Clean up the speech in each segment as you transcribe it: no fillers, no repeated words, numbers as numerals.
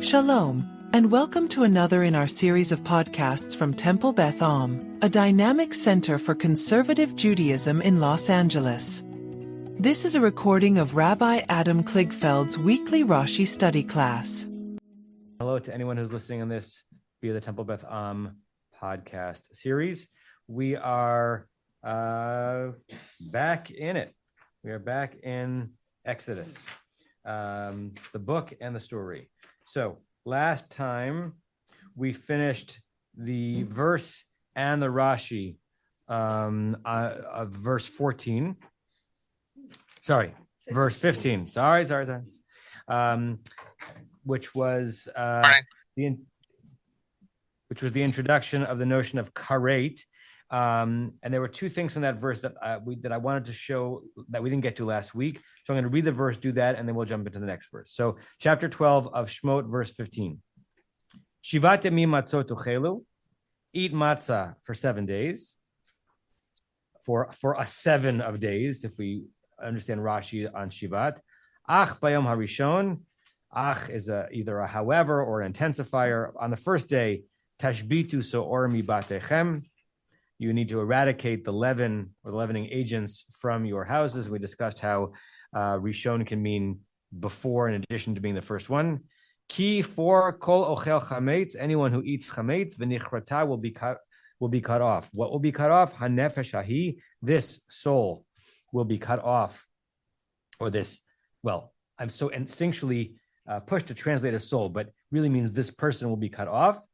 Shalom, and welcome to another in our series of podcasts from Temple Beth Am, a dynamic center for conservative Judaism in Los Angeles. This is a recording of Rabbi Adam Kligfeld's weekly Rashi study class. Hello to anyone who's listening on this via the Temple Beth Am podcast series. We are back in it. We are back in Exodus, the book and the story. So last time we finished the verse and the Rashi of verse 14. Sorry, verse 15. Sorry. Which was the introduction of the notion of karet. And there were two things from that verse that I wanted to show that we didn't get to last week. So I'm going to read the verse, do that, and then we'll jump into the next verse. So chapter 12 of Shemot, verse 15. Shivat yamim matzot tuchelu, eat matzah for 7 days. For a 7 of days, if we understand Rashi on Shivat. Ach bayom harishon. Ach is either a however or an intensifier. On the first day, tashbitu so'or mibatechem. You need to eradicate the leaven or the leavening agents from your houses. We discussed how Rishon can mean before, in addition to being the first one. Ki for kol ochel chametz, anyone who eats chametz, v'nichrata will be cut off. What will be cut off? Hanefesh hahi, this soul will be cut off. Or this, well, I'm so instinctually pushed to translate a soul, but really means this person will be cut off.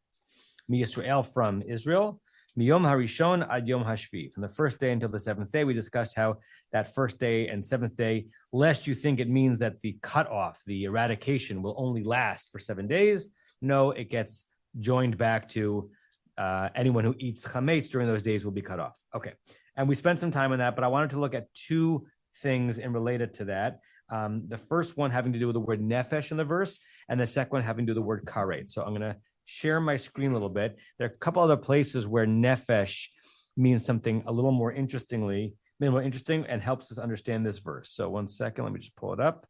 Mi Yisrael, from Israel. Miyom harishon ad yom hashvi, from the first day until the seventh day. We discussed how that first day and seventh day, lest you think it means that the cutoff, the eradication, will only last for 7 days. No, it gets joined back to anyone who eats chametz during those days will be cut off. Okay, and we spent some time on that, but I wanted to look at two things in related to that. The first one having to do with the word nefesh in the verse, and the second one having to do with the word karet. So I'm going to share my screen a little bit. There are a couple other places where nefesh means something a little more interesting and helps us understand this verse. So 1 second, let me just pull it up.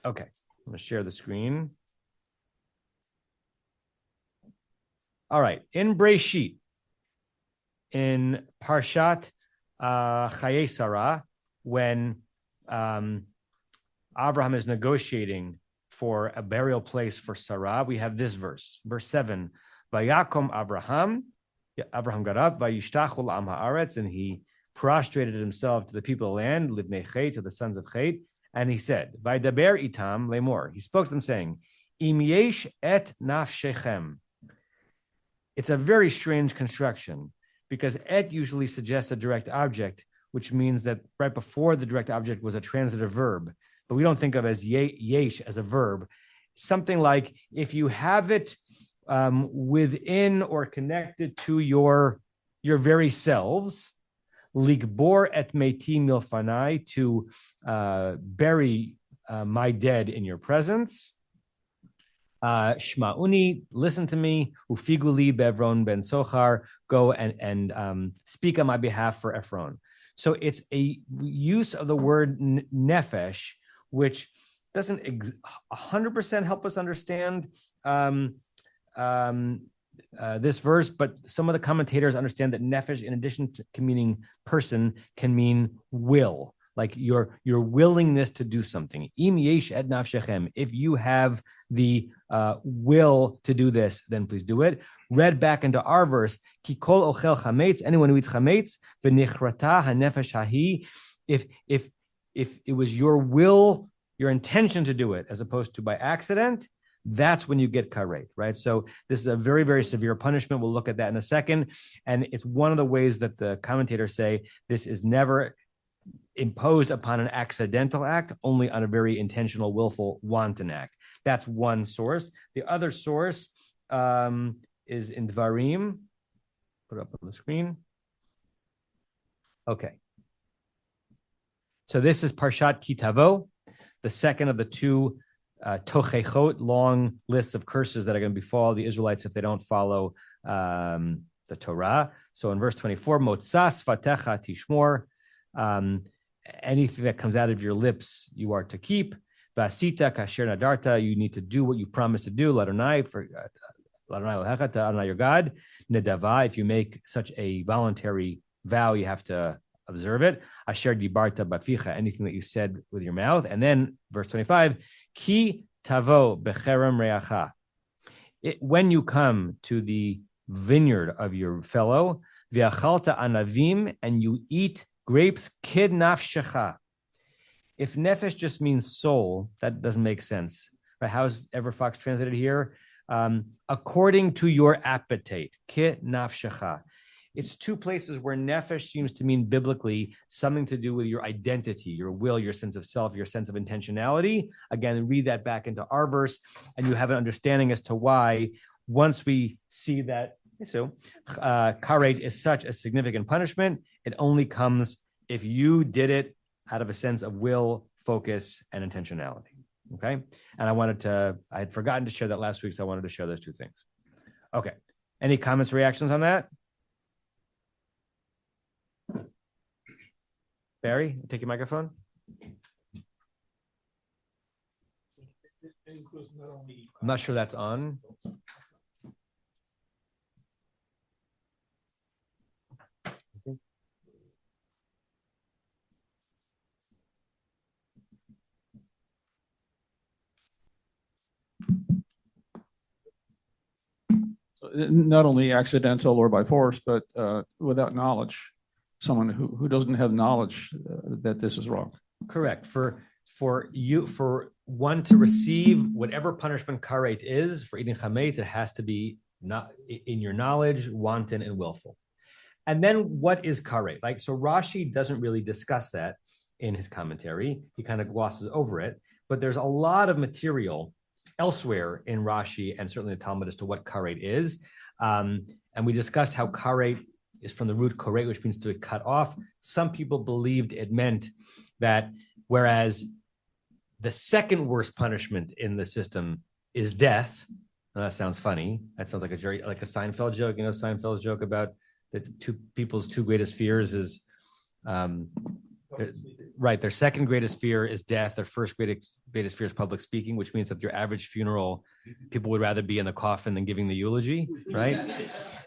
Okay, I'm going to share the screen. All right, in Breshit, in Parshat Chayei Sarah, when Abraham is negotiating for a burial place for Sarah, we have this verse 7. Vayakom Abraham got up, Vayishtachu la'am haaretz, and he prostrated himself to the people of the land, Livnei Chet, to the sons of Chet, and he said, Vaydaber itam lemor. He spoke to them saying, Im yesh et nafshechem. It's a very strange construction because et usually suggests a direct object, which means that right before the direct object was a transitive verb. But we don't think of as yesh as a verb. Something like if you have it within or connected to your very selves, ligbor et meti milfanai, to bury my dead in your presence. Shma'uni, listen to me. Ufiguli bevron ben sochar, go and speak on my behalf for Ephron. So it's a use of the word nefesh, which doesn't 100% help us understand this verse, but some of the commentators understand that nefesh, in addition to meaning person, can mean will, like your willingness to do something. Im yesh et nafshechem, if you have the will to do this, then please do it. Read back into our verse, ki kol ochel chametz, anyone who eats chametz, v'nichrata hanefesh hahi, if it was your will, your intention to do it, as opposed to by accident, that's when you get karet, right? So this is a very, very severe punishment. We'll look at that in a second. And it's one of the ways that the commentators say this is never imposed upon an accidental act, only on a very intentional, willful, wanton act. That's one source. The other source is in Dvarim. Put it up on the screen. Okay. So this is Parshat Kitavo, the second of the two tochechot, long lists of curses that are going to befall the Israelites if they don't follow the Torah. So in verse 24, Motzas Fatecha Tishmor, anything that comes out of your lips, you are to keep. Vasita kasher nadarta, you need to do what you promised to do. Ladonai, for Adonai your God. Nedava, if you make such a voluntary vow, you have to observe it. Asher dibarta baficha, anything that you said with your mouth. And then verse 25, ki tavo becherem reacha. When you come to the vineyard of your fellow, viachalta anavim, and you eat grapes, kid nafshecha. If nefesh just means soul, that doesn't make sense. Right? How is Everfox translated here? According to your appetite, ki nafshecha. It's two places where nefesh seems to mean biblically something to do with your identity, your will, your sense of self, your sense of intentionality. Again, read that back into our verse, and you have an understanding as to why, once we see that, karet is such a significant punishment, it only comes if you did it out of a sense of will, focus, and intentionality. Okay? And I had forgotten to share that last week, so I wanted to share those two things. Okay. Any comments, reactions on that? Barry, take your microphone. I'm not sure that's on. So not only accidental or by force, but without knowledge. Someone who doesn't have knowledge that this is wrong. Correct. For one to receive whatever punishment karet is for eating chametz, it has to be not in your knowledge, wanton, and willful. And then what is karet? So Rashi doesn't really discuss that in his commentary. He kind of glosses over it, but there's a lot of material elsewhere in Rashi and certainly the Talmud as to what karet is. And we discussed how karet is from the root koret, which means to cut off. Some people believed it meant that whereas the second worst punishment in the system is death. Now, that sounds funny. That sounds like a Seinfeld joke. Seinfeld's joke about the two people's two greatest fears is right. Their second greatest fear is death. Their first greatest fear is public speaking, which means that your average funeral, people would rather be in the coffin than giving the eulogy, right?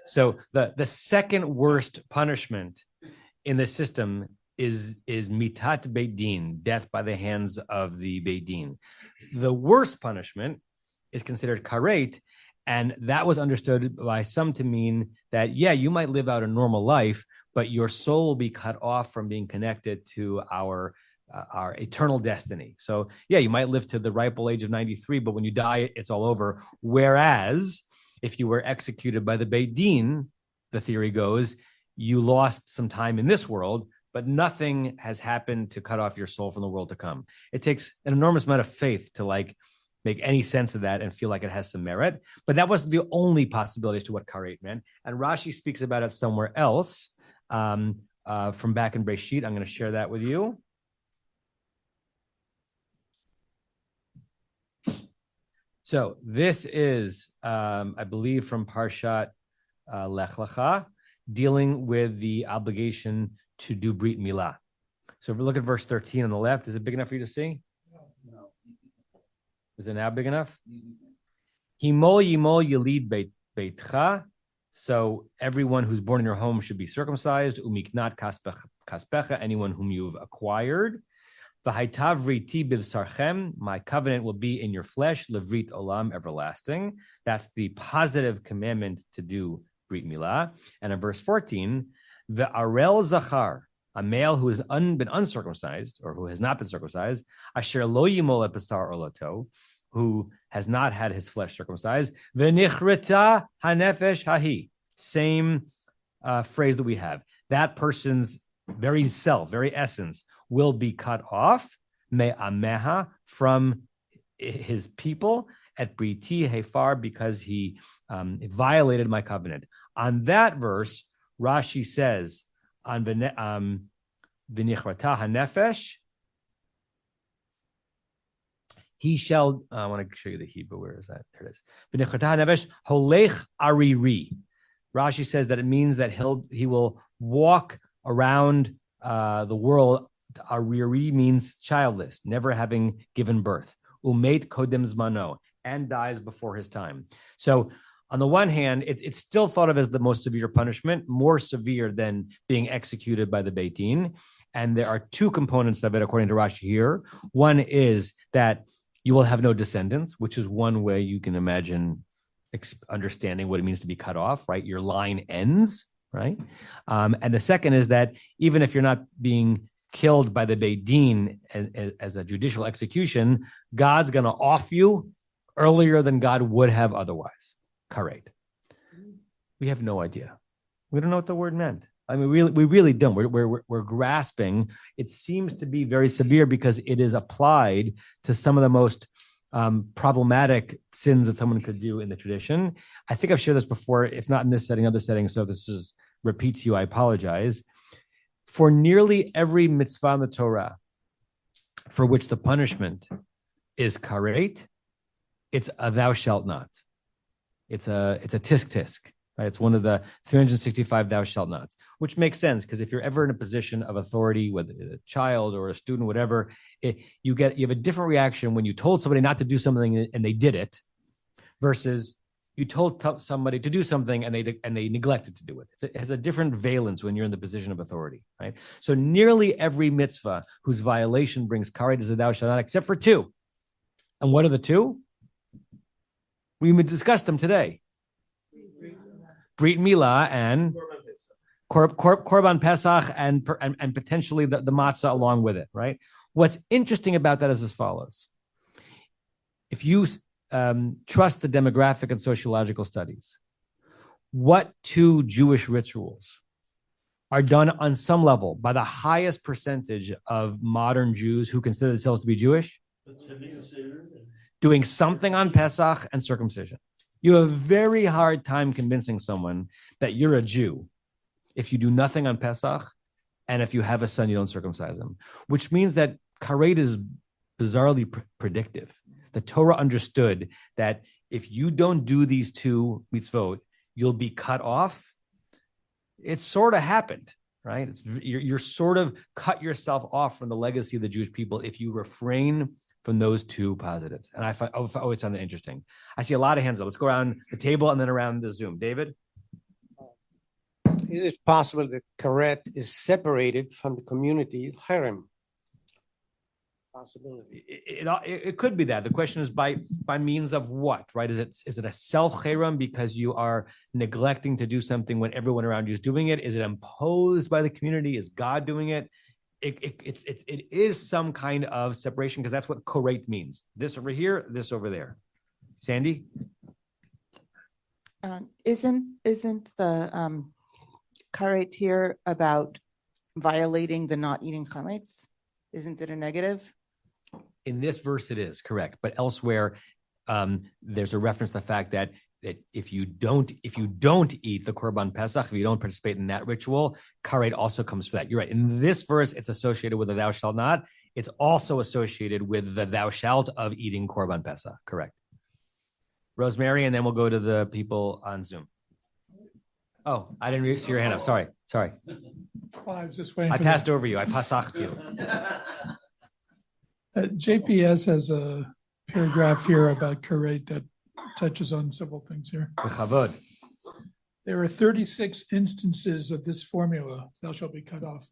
So the second worst punishment in the system is mitat beit din, death by the hands of the beit din. The worst punishment is considered karet, and that was understood by some to mean that, you might live out a normal life, but your soul will be cut off from being connected to our eternal destiny. So, you might live to the ripe old age of 93, but when you die, it's all over. Whereas, if you were executed by the Beit Din, the theory goes, you lost some time in this world, but nothing has happened to cut off your soul from the world to come. It takes an enormous amount of faith to make any sense of that and feel like it has some merit. But that wasn't the only possibility as to what karet meant. And Rashi speaks about it somewhere else. From back in Breshit. I'm going to share that with you. So this is, I believe, from Parshat Lech Lecha, dealing with the obligation to do Brit Milah. So if we look at verse 13 on the left, is it big enough for you to see? No. Is it now big enough? Himol yimol yelid beitcha. So everyone who's born in your home should be circumcised. Umiknat kaspecha, anyone whom you've acquired. V'haitav riti bivsarchem, my covenant will be in your flesh. Levrit olam, everlasting. That's the positive commandment to do Brit Milah. And in verse 14, Ve'arel zachar, a male who has been uncircumcised or who has not been circumcised, asher lo yimol et basar oloto, who has not had his flesh circumcised, v'nichreta hanefesh hahi, same phrase that we have. That person's very self, very essence, will be cut off, me'ameha, from his people, at briti hefar, because he violated my covenant. On that verse, Rashi says, on v'nichreta hanefesh, he shall, I want to show you the Hebrew. Where is that? There it is. B'nechatah nevesh holech ariri. Rashi says that it means that he will walk around the world Ariri means childless, never having given birth. Umeit kodem zmano, and dies before his time. So on the one hand, it's still thought of as the most severe punishment, more severe than being executed by the Beit Din. And there are two components of it, according to Rashi here. One is that you will have no descendants, which is one way you can imagine understanding what it means to be cut off, right? Your line ends, right? And the second is that even if you're not being killed by the Beit Din as a judicial execution, God's going to off you earlier than God would have otherwise. Karet. We have no idea. We don't know what the word meant. I mean, we really don't. We're grasping. It seems to be very severe because it is applied to some of the most problematic sins that someone could do in the tradition. I think I've shared this before, if not in this setting, other settings. So if this is repeat to you, I apologize. For nearly every mitzvah in the Torah for which the punishment is karet, it's a thou shalt not. It's a tisk. Right? It's one of the 365 thou shalt nots, which makes sense because if you're ever in a position of authority, whether it's a child or a student, whatever, you have a different reaction when you told somebody not to do something and they did it, versus you told somebody to do something and they neglected to do it. It has a different valence when you're in the position of authority, right? So nearly every mitzvah whose violation brings karet is a thou shalt not, except for two. And what are the two? We discussed them today. Brit Milah and Korban Pesach and potentially the matzah along with it, right? What's interesting about that is as follows. If you trust the demographic and sociological studies, what two Jewish rituals are done on some level by the highest percentage of modern Jews who consider themselves to be Jewish? Doing something on Pesach and circumcision. You have a very hard time convincing someone that you're a Jew if you do nothing on Pesach and if you have a son, you don't circumcise him, which means that karet is bizarrely predictive. The Torah understood that if you don't do these two mitzvot, you'll be cut off. It sort of happened, right? You're sort of cut yourself off from the legacy of the Jewish people if you refrain from those two positives. And I've always found that interesting. I see a lot of hands up. Let's go around the table and then around the Zoom. David? It is possible that karet is separated from the community harem. Possibility. It could be that. The question is by means of what, right? Is it a self-cherem because you are neglecting to do something when everyone around you is doing it? Is it imposed by the community? Is God doing it? It is some kind of separation because that's what karet means. This over here, this over there. Sandy? Isn't the karet here about violating the not eating chametz? Isn't it a negative? In this verse, it is correct, but elsewhere, there's a reference to the fact that if you don't eat the Korban Pesach, if you don't participate in that ritual, karet also comes for that. You're right. In this verse, it's associated with the thou shalt not. It's also associated with the thou shalt of eating Korban Pesach. Correct. Rosemary, and then we'll go to the people on Zoom. Oh, I didn't see your hand up. Sorry. Well, I was just waiting. I passed over you. I pasached you. JPS has a paragraph here about karet that touches on several things here. B'chavod. There are 36 instances of this formula, thou shalt be cut off.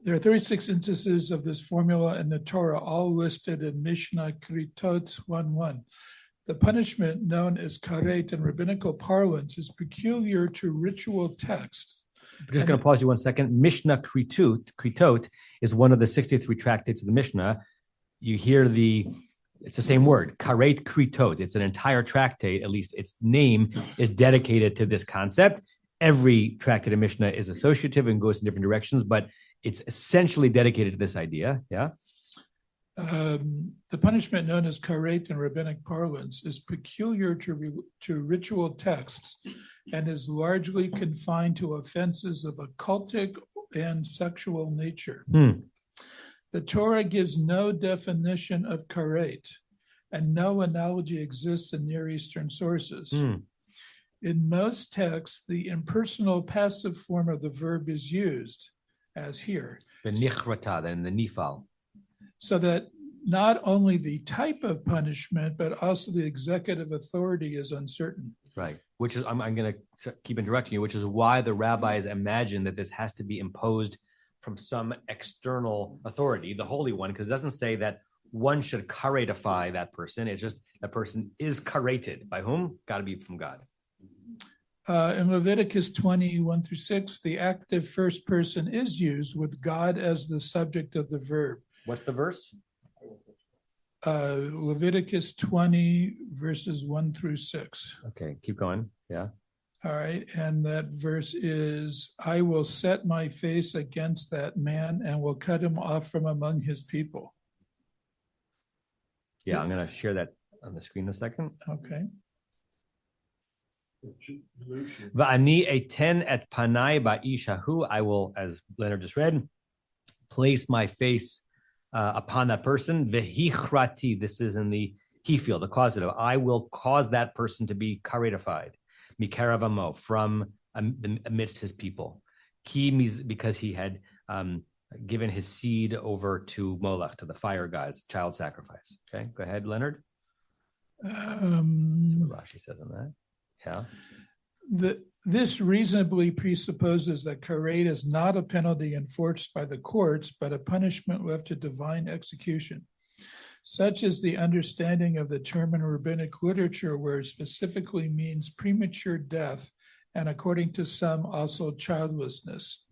There are 36 instances of this formula in the Torah, all listed in Mishnah Kritot 1:1. The punishment known as karet in rabbinical parlance is peculiar to ritual texts. I'm just going to pause you 1 second. Mishnah Kritot is one of the 63 tractates of the Mishnah. You hear it's the same word, karet kritot. It's an entire tractate, at least its name is dedicated to this concept. Every tractate of Mishnah is associative and goes in different directions, but it's essentially dedicated to this idea. Yeah. The punishment known as karet in rabbinic parlance is peculiar to ritual texts and is largely confined to offenses of a cultic and sexual nature. The Torah gives no definition of karet, and no analogy exists in Near Eastern sources. In most texts, the impersonal passive form of the verb is used, as here, The nichrata, then the nifal. So that not only the type of punishment, but also the executive authority is uncertain. Right. Which is, I'm going to keep interrupting you, which is why the rabbis imagine that this has to be imposed from some external authority, the Holy One, because it doesn't say that one should karatify that person. It's just that person is karated. By whom? Got to be from God. In Leviticus 20:1-6, the active first person is used with God as the subject of the verb. What's the verse? Leviticus 20, verses 1-6. Okay, keep going. Yeah. All right. And that verse is, I will set my face against that man and will cut him off from among his people. Yeah, I'm going to share that on the screen in a second. Okay. Va'ani eten et panai ba'ishahu. I will, as Leonard just read, place my face upon that person. Vehichrati. This is in the he field, the causative. I will cause that person to be karatified. Mikaravamo, from amidst his people. Ki, because he had given his seed over to Moloch, to the fire gods, child sacrifice. Okay, go ahead, Leonard. That's what Rashi says on that. Yeah. This reasonably presupposes that karet is not a penalty enforced by the courts, but a punishment left to divine execution. Such is the understanding of the term in rabbinic literature, where it specifically means premature death, and according to some, also childlessness.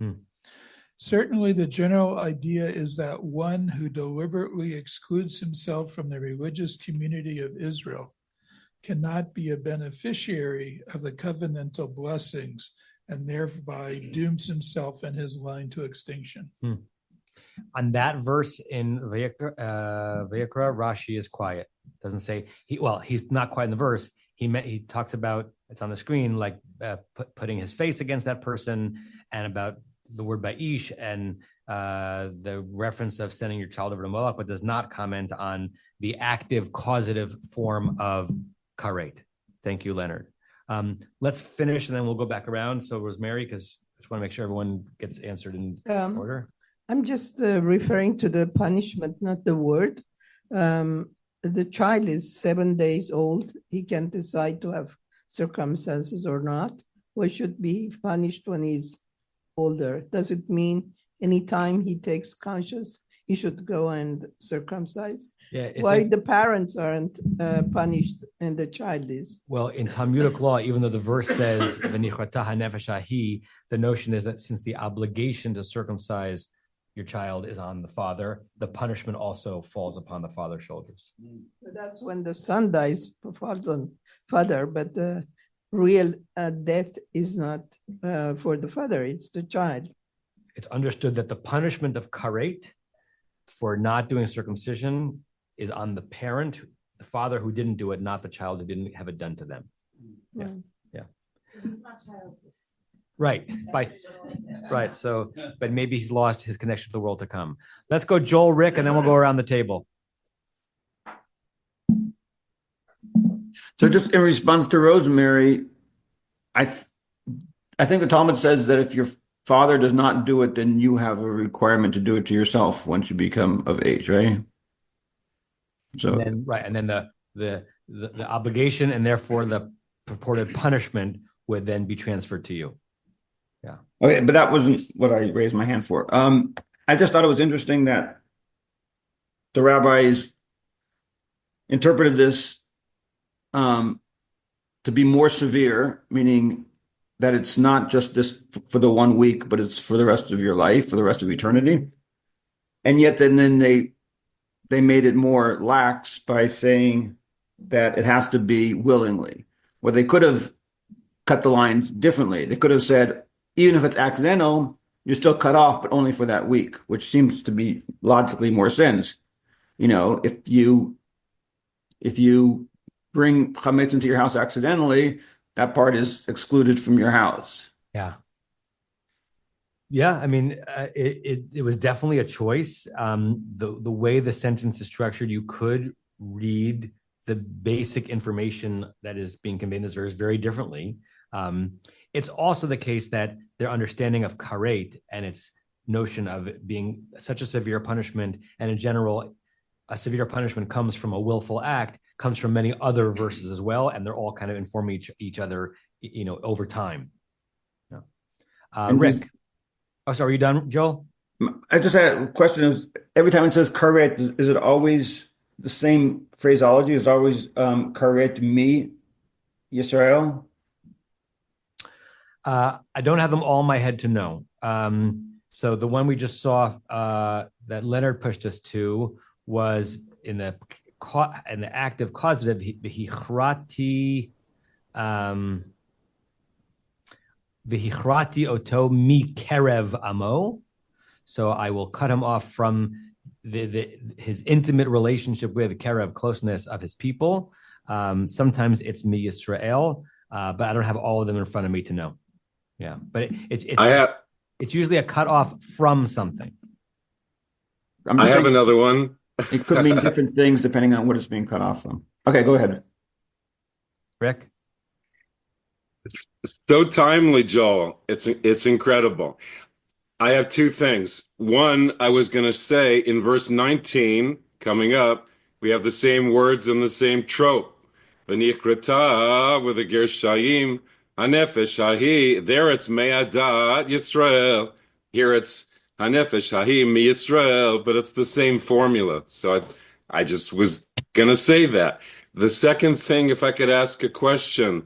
Certainly, the general idea is that one who deliberately excludes himself from the religious community of Israel cannot be a beneficiary of the covenantal blessings and thereby dooms himself and his line to extinction. On that verse in Vayikra, Rashi is quiet. Doesn't say he's not quiet in the verse. He talks about, it's on the screen, like putting his face against that person, and about the word ba'ish and the reference of sending your child over to Moloch, but does not comment on the active causative form of karet. Thank you, Leonard. Let's finish and then we'll go back around. So Rosemary, because I just want to make sure everyone gets answered in order. I'm just referring to the punishment, not the word. The child is 7 days old. He can decide to have circumstances or not. Why should be punished when he's older? Does it mean anytime he takes conscious, he should go and circumcise? Yeah. Why the parents aren't punished and the child is? Well, in Talmudic law, even though the verse says, the notion is that since the obligation to circumcise your child is on the father, the punishment also falls upon the father's shoulders. But that's when the son dies, falls on father, but the real death is not for the father, it's the child. It's understood that the punishment of karet for not doing circumcision is on the parent, the father who didn't do it, not the child who didn't have it done to them. Yeah. He's not childless. Right. Right. So, but maybe he's lost his connection to the world to come. Let's go Joel, Rick, and then we'll go around the table. So just in response to Rosemary, I think the Talmud says that if your father does not do it, then you have a requirement to do it to yourself once you become of age, right? So and then the obligation and therefore the purported punishment would then be transferred to you. Yeah. Okay, but that wasn't what I raised my hand for. I just thought it was interesting that the rabbis interpreted this to be more severe, meaning that it's not just this for the 1 week, but it's for the rest of your life, for the rest of eternity. And yet then they made it more lax by saying that it has to be willingly. Well, they could have cut the lines differently. They could have said, even if it's accidental, you're still cut off, but only for that week, which seems to be logically more sense. You know, if you bring chametz into your house accidentally, that part is excluded from your house. Yeah. Yeah, I mean, it was definitely a choice. The way the sentence is structured, you could read the basic information that is being conveyed in this verse very differently. It's also the case that their understanding of karet and its notion of it being such a severe punishment, and in general, a severe punishment comes from a willful act, comes from many other verses as well, and they're all kind of informing each other, over time. Rick. Oh, sorry, are you done, Joel? I just had a question. Every time it says karet, is it always the same phraseology? Is it always karet mi Yisrael? I don't have them all in my head to know. So the one we just saw that Leonard pushed us to was in the active causative, v'hichrati oto mi kerev amo. So I will cut him off from his intimate relationship with the kerev, closeness of his people. Sometimes it's mi Yisrael, but I don't have all of them in front of me to know. Yeah, but it's usually a cut off from something. I have another one. It could mean different things depending on what it's being cut off from. Okay, go ahead. Rick? It's so timely, Joel. It's incredible. I have two things. One, I was going to say in verse 19, coming up, we have the same words and the same trope. V'nichrata with a gershayim, hanefesh hahi. There it's me'adat Yisrael. Here it's hanefesh hahi mi Yisrael, but it's the same formula. So I just was going to say that. The second thing, if I could ask a question,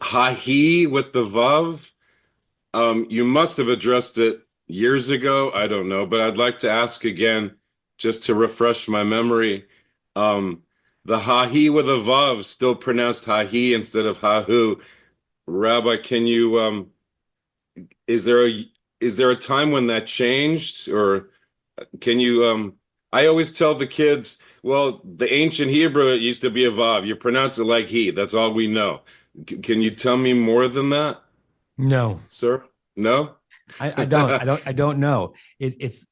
hahi with the vav, you must have addressed it years ago. I don't know, but I'd like to ask again, just to refresh my memory. The hahi with a vav, still pronounced hahi instead of hahu. Rabbi, can you? Is there a time when that changed, or can you? I always tell the kids, well, the ancient Hebrew, it used to be a vav. You pronounce it like he. That's all we know. Can you tell me more than that? No, sir. No, I don't know. It's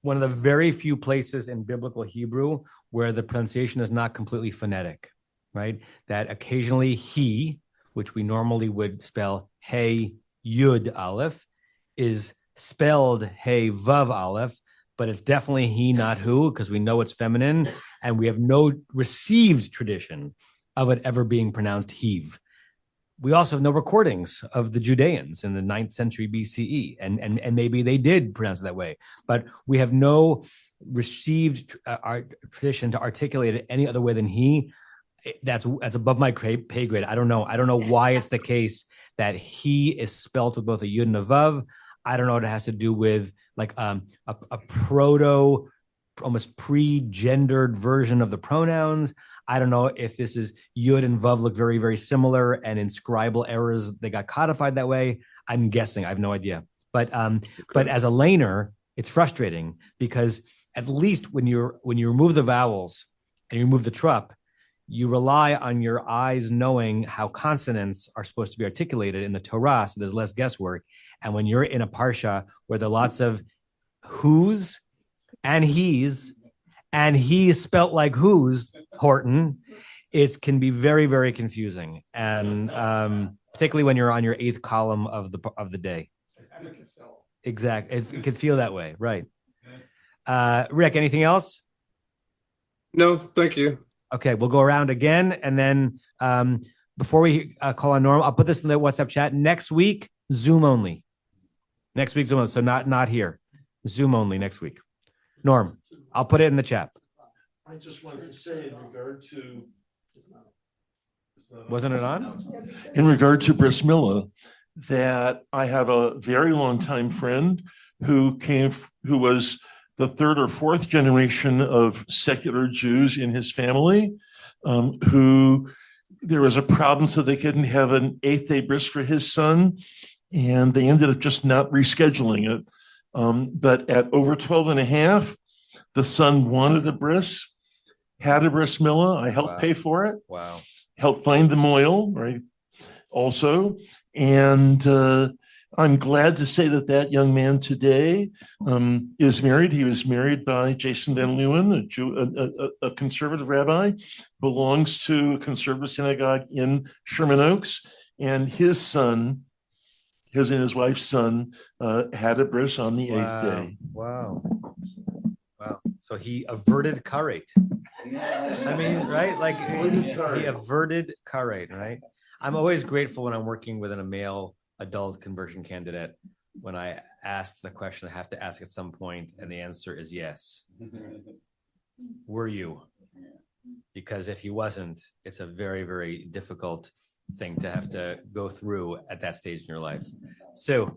one of the very few places in biblical Hebrew where the pronunciation is not completely phonetic, right? That occasionally he, which we normally would spell hey yud aleph, is spelled hey vav aleph, but it's definitely he, not who, because we know it's feminine, and we have no received tradition of it ever being pronounced heave. We also have no recordings of the Judeans in the 9th century BCE, and maybe they did pronounce it that way, but we have no received tradition to articulate it any other way than he. That's above my pay grade. I don't know why it's the case that he is spelt with both a yud and a vav. I don't know what it has to do with like a proto, almost pre-gendered version of the pronouns. I don't know if this is yud and vav look very, very similar, and in scribal errors they got codified that way. I'm guessing. I have no idea. But as a laner, it's frustrating because at least when you remove the vowels and you remove the trup, you rely on your eyes knowing how consonants are supposed to be articulated in the Torah, so there's less guesswork. And when you're in a parsha where there are lots of who's and he's, and he is spelt like who's, Horton, it can be very, very confusing. And particularly when you're on your 8th column of the day. Exactly. It could feel that way, right? Rick, anything else? No, thank you. Okay, we'll go around again, and then before we call on Norm, I'll put this in the WhatsApp chat. Next week, Zoom only. Next week, Zoom only. So not here. Zoom only next week. Norm, I'll put it in the chat. I just wanted to say in regard to... Wasn't it on? In regard to bris milah, that I have a very long time friend who was the 3rd or 4th generation of secular Jews in his family, who there was a problem, so they couldn't have an 8th day bris for his son, and they ended up just not rescheduling it. But at over 12 and a half, the son wanted a bris, had a bris milah. I helped pay for it. Wow. Helped find the moil, right? Also, and I'm glad to say that young man today is married. He was married by Jason Van Leeuwen, a conservative rabbi, belongs to a conservative synagogue in Sherman Oaks, and his son his and his wife's son had a bris on the eighth day. Wow. So he averted karet. I mean, right? Like he averted karet, right? I'm always grateful when I'm working with a male adult conversion candidate. When I ask the question, I have to ask at some point, and the answer is yes. Were you? Because if he wasn't, it's a very, very difficult thing to have to go through at that stage in your life. So,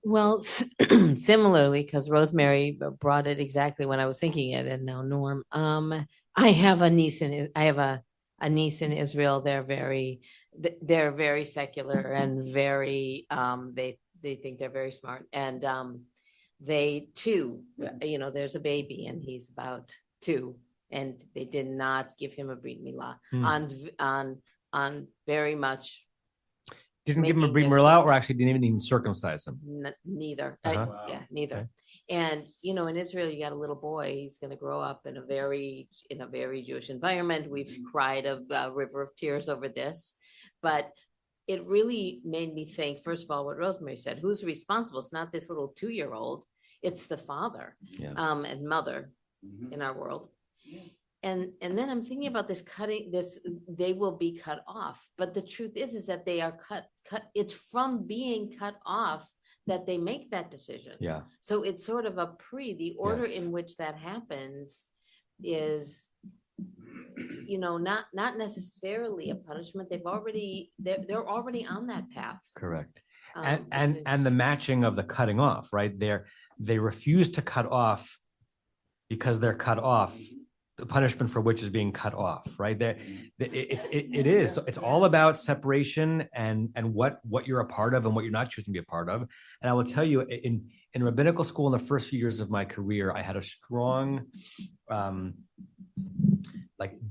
Well, similarly, because Rosemary brought it exactly when I was thinking it, and now Norm. I have a niece in Israel. They're very secular and very they think they're very smart, and they too, there's a baby and he's about 2, and they did not give him a brit milah on very much. Didn't give him a brit milah, or actually didn't even circumcise him? Neither. Uh-huh. Neither. Okay. And in Israel, you got a little boy. He's going to grow up in a very Jewish environment. We've cried a river of tears over this, but it really made me think. First of all, what Rosemary said: who's responsible? It's not this little 2-year-old. It's the father and mother in our world. And then I'm thinking about this they will be cut off. But the truth is that they are cut. It's from being cut off that they make that decision. Yeah. So it's sort of the order in which that happens is, not necessarily a punishment. They're already on that path. Correct. And the matching of the cutting off, right? They refuse to cut off because they're cut off. The punishment for which is being cut off, right? It's all about separation and what you're a part of and what you're not choosing to be a part of. And I will tell you, in rabbinical school, in the first few years of my career, I had a strong,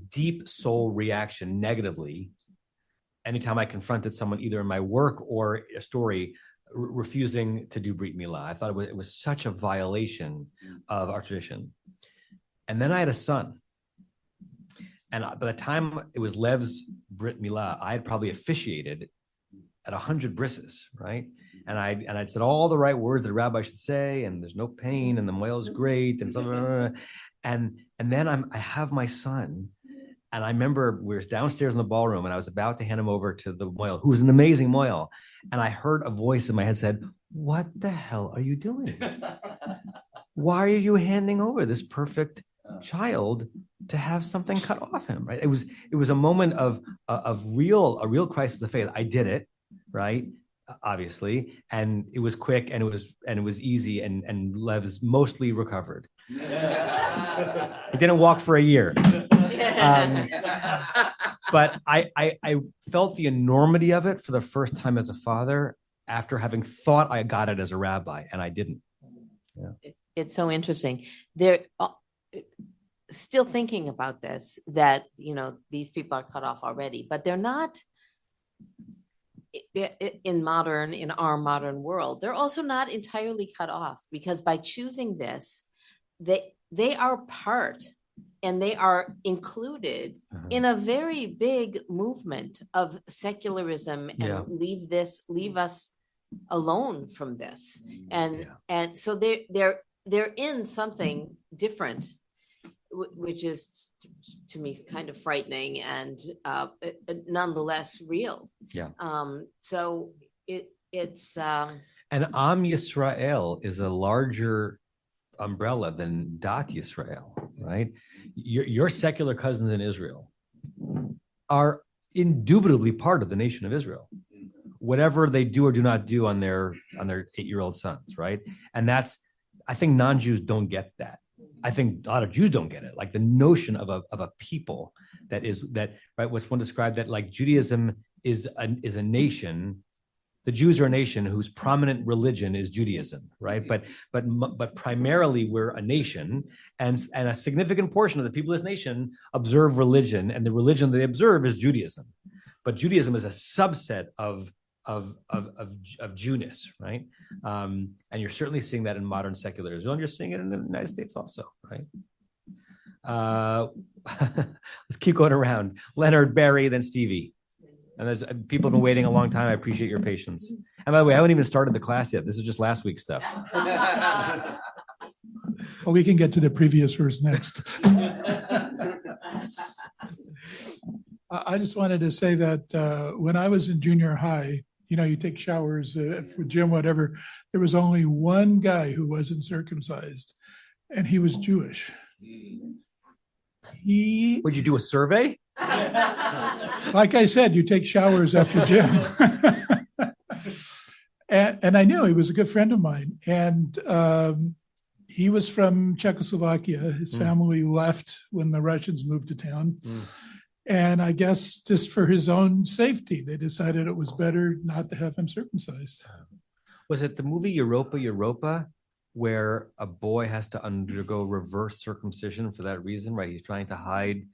deep soul reaction negatively anytime I confronted someone, either in my work or a story, refusing to do brit milah. I thought it was such a violation of our tradition. And then I had a son. And by the time it was Lev's brit milah, I had probably officiated at 100 brises, right? And I'd said all the right words that a rabbi should say, and there's no pain, and the moil is great, and so. And then I have my son, and I remember we were downstairs in the ballroom, and I was about to hand him over to the moil, who was an amazing moil, and I heard a voice in my head said, "What the hell are you doing? Why are you handing over this perfect child to have something cut off him?" Right? It was a moment of a real crisis of faith. I did it, right? Obviously, and it was quick, and it was easy, and Lev's mostly recovered. He didn't walk for a year. But I felt the enormity of it for the first time as a father after having thought I got it as a rabbi, and I didn't. Yeah. It's so interesting. They're still thinking about this, that, these people are cut off already, but they're not in our modern world. They're also not entirely cut off, because by choosing this, they are part and they are included in a very big movement of secularism, and leave us alone from this. And so they're in something different, which is to me kind of frightening and nonetheless real. Yeah. So it's and Am Yisrael is a larger umbrella than Dat Yisrael, right? Your secular cousins in Israel are indubitably part of the nation of Israel, whatever they do or do not do on their 8-year-old sons, right? And I think non-Jews don't get that. I think a lot of Jews don't get it. Like the notion of a people that right, what's one described that like Judaism is a nation. The Jews are a nation whose prominent religion is Judaism, right? But primarily we're a nation, and a significant portion of the people of this nation observe religion, and the religion they observe is Judaism. But Judaism is a subset of Jewness, right? And you're certainly seeing that in modern secular Israel, and you're seeing it in the United States also, right? Let's keep going around. Leonard, Barry, then Stevie. And there's people have been waiting a long time. I appreciate your patience. And And by the way, I haven't even started the class yet. This is just last week's stuff. Well, we can get to the previous verse next. I just wanted to say that when I was in junior high, you take showers for gym, whatever. There was only one guy who wasn't circumcised, and he was Jewish. Would you do a survey? Like I said, you take showers after gym. and I knew he was a good friend of mine. And he was from Czechoslovakia. His family left when the Russians moved to town. And I guess just for his own safety, they decided it was better not to have him circumcised. Was it the movie Europa, where a boy has to undergo reverse circumcision for that reason, right? He's trying to hide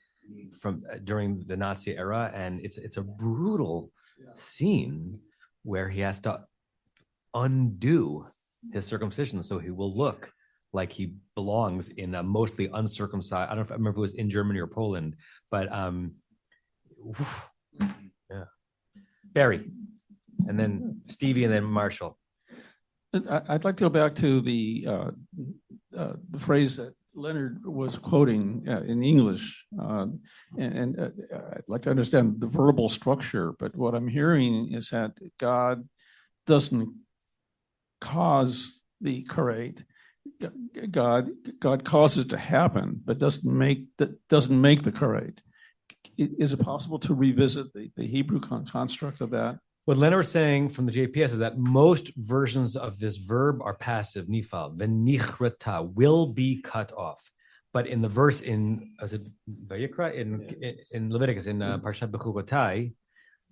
from during the Nazi era, and it's a brutal scene where he has to undo his circumcision so he will look like he belongs in a mostly uncircumcised. I don't remember if it was in Germany or Poland, but yeah. Barry, and then Stevie, and then Marshall. I'd like to go back to the phrase that Leonard was quoting in English, and I'd like to understand the verbal structure. But what I'm hearing is that God doesn't cause the karet. God causes it to happen, but doesn't make the karet. Is it possible to revisit the Hebrew construct of that? What Leonard was saying from the JPS is that most versions of this verb are passive, nifal, v'nichrata, will be cut off. But in the verse in Vayikra, in Leviticus, in Parshat Bechukotai,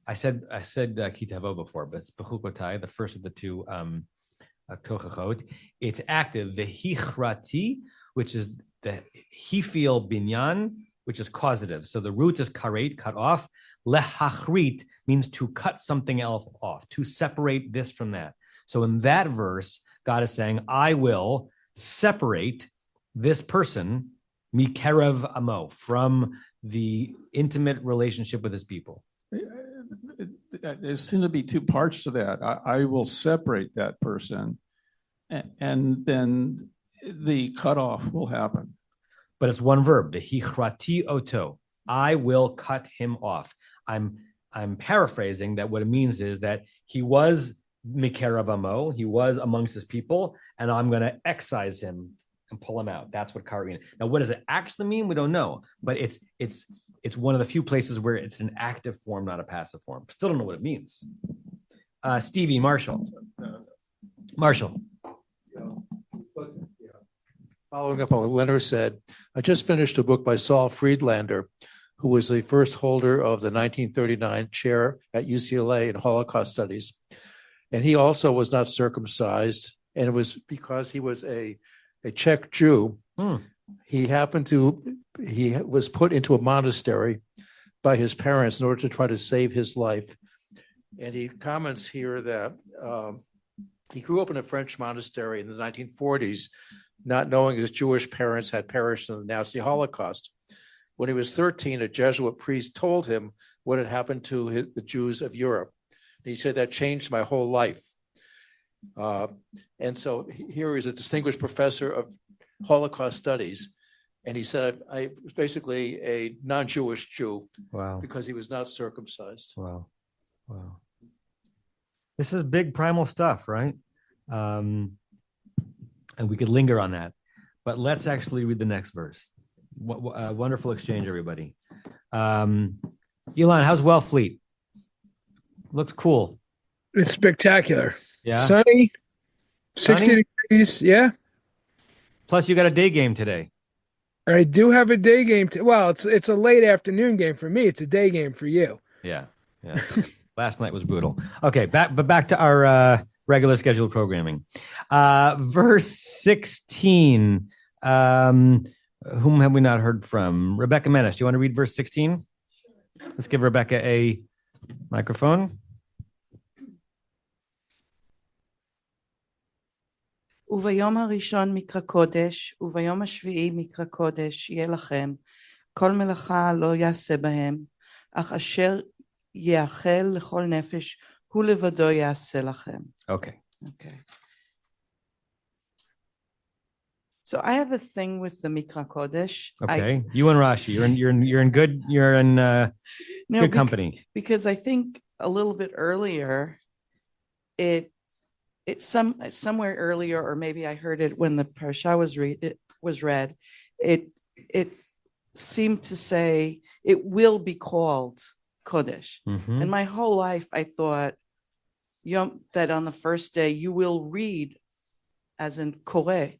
I said kitavo before, but it's Bechukotai, the first of the two tochachot. It's active, v'hichrati, which is the hifil binyan, which is causative. So the root is karet, cut off. Lehachrit means to cut something else off, to separate this from that. So in that verse, God is saying, I will separate this person, mikerev amo, from the intimate relationship with his people. There seem to be two parts to that. I will separate that person, and then the cutoff will happen. But it's one verb, v'hichrati oto. I will cut him off. I'm paraphrasing that what it means is that he was mikerav amo, he was amongst his people, and I'm going to excise him and pull him out. That's what karet means. Now, what does it actually mean? We don't know, but it's one of the few places where it's an active form, not a passive form. Still don't know what it means. Stevie, Marshall. Following up on what Leonard said, I just finished a book by Saul Friedlander, who was the first holder of the 1939 chair at UCLA in Holocaust Studies. And he also was not circumcised, and it was because he was a Czech Jew. He was put into a monastery by his parents in order to try to save his life. And he comments here that he grew up in a French monastery in the 1940s, not knowing his Jewish parents had perished in the Nazi Holocaust. When he was 13, a Jesuit priest told him what had happened to the Jews of Europe. And he said, that changed my whole life. And so here is a distinguished professor of Holocaust studies. And he said, I was basically a non-Jewish Jew. Wow. Because he was not circumcised. Wow. This is big primal stuff, right? And we could linger on that. But let's actually read the next verse. Wonderful exchange, everybody. Elon, how's Wellfleet? Looks cool. It's spectacular. Yeah. Sunny, 60 degrees. Yeah. Plus, you got a day game today. I do have a day game. Well, it's a late afternoon game for me. It's a day game for you. Yeah. Last night was brutal. Okay, back to our regular scheduled programming. Verse 16. Whom have we not heard from? Rebecca Menace, do you want to read verse 16? Let's give Rebecca a microphone. וביום הראשון מקרא קודש, וביום השביעי מקרא קודש, יהיה לכם, כל מלאכה לא יעשה בהם, אך אשר יאכל לכל נפש, hu levado yaseh lachem. Okay. Okay. So I have a thing with the Mikra Kodesh. Okay. You and Rashi, you're in good company. Because I think a little bit earlier, it's somewhere earlier, or maybe I heard it when the parasha was read. It seemed to say it will be called Kodesh. Mm-hmm. And my whole life I thought that on the first day you will read, as in Koreh,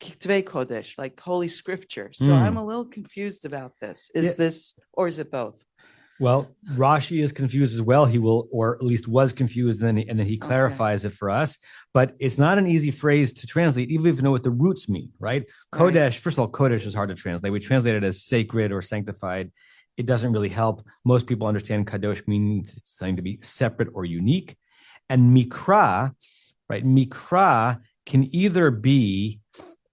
Kitvei Kodesh, like Holy Scripture. So I'm a little confused about this. Is this, or is it both? Well, Rashi is confused as well. He will, or at least was confused, and then he clarifies it for us. But it's not an easy phrase to translate, even if you know what the roots mean, right? Kodesh, first of all, Kodesh is hard to translate. We translate it as sacred or sanctified. It doesn't really help. Most people understand Kadosh means something to be separate or unique. And Mikra, right? Mikra can either be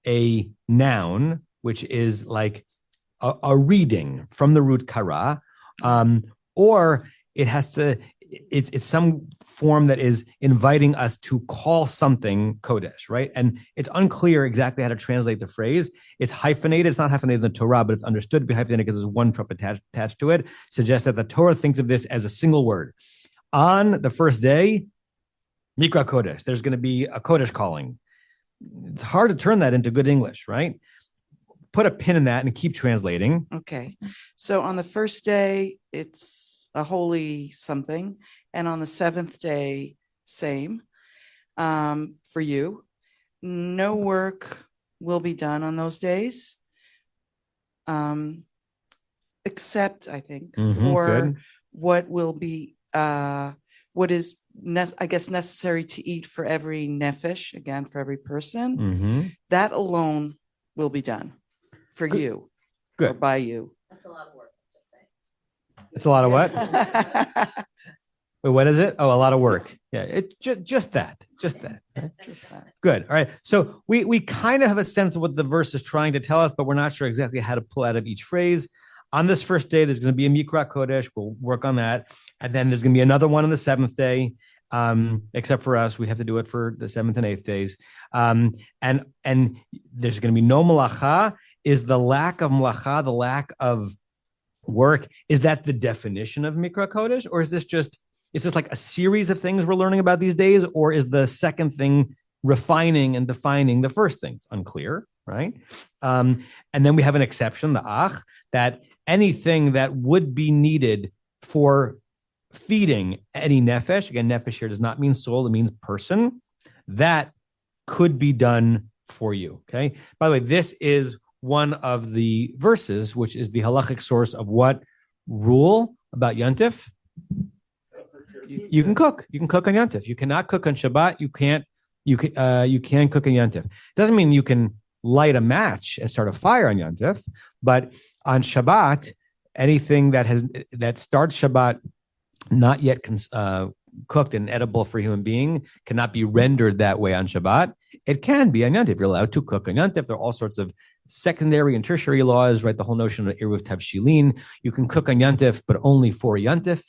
a noun, which is like a reading from the root kara, or it's some form that is inviting us to call something Kodesh, right? And it's unclear exactly how to translate the phrase. It's hyphenated. It's not hyphenated in the Torah, but it's understood to be hyphenated because there's one trup attached to it. Suggests that the Torah thinks of this as a single word. On the first day, Mikra Kodesh, there's going to be a Kodesh calling. It's hard to turn that into good English, right? Put a pin in that and keep translating. Okay. So on the first day, it's a holy something. And on the seventh day, same for you. No work will be done on those days, except, I think, for what will be, what is, I guess, necessary to eat for every nefesh, again, for every person. That alone will be done for you or by you. That's a lot of work. Just saying. It's a lot of what? Wait, what is it? Oh, a lot of work. Yeah, just that. Just that. Good. All right. So we kind of have a sense of what the verse is trying to tell us, but we're not sure exactly how to pull out of each phrase. On this first day, there's going to be a Mikra Kodesh. We'll work on that. And then there's going to be another one on the seventh day. Except for us, we have to do it for the seventh and eighth days. And there's going to be no malacha. Is the lack of malacha, the lack of work, is that the definition of Mikra Kodesh? Or is this like a series of things we're learning about these days? Or is the second thing refining and defining the first thing? It's unclear, right? And then we have an exception, the ach, that anything that would be needed for feeding any nefesh, again, nefesh here does not mean soul, it means person, that could be done for you, okay? By the way, this is one of the verses, which is the halachic source of what rule about Yontif? You can cook. You can cook on Yontif. You cannot cook on Shabbat. You can cook on Yontif. Doesn't mean you can light a match and start a fire on Yontif, but on Shabbat, anything that starts Shabbat not yet cooked and edible for a human being cannot be rendered that way on Shabbat. It can be on Yontif. You're allowed to cook on Yontif. There are all sorts of secondary and tertiary laws, right? The whole notion of Eruv Tavshilin. You can cook on Yontif, but only for Yontif.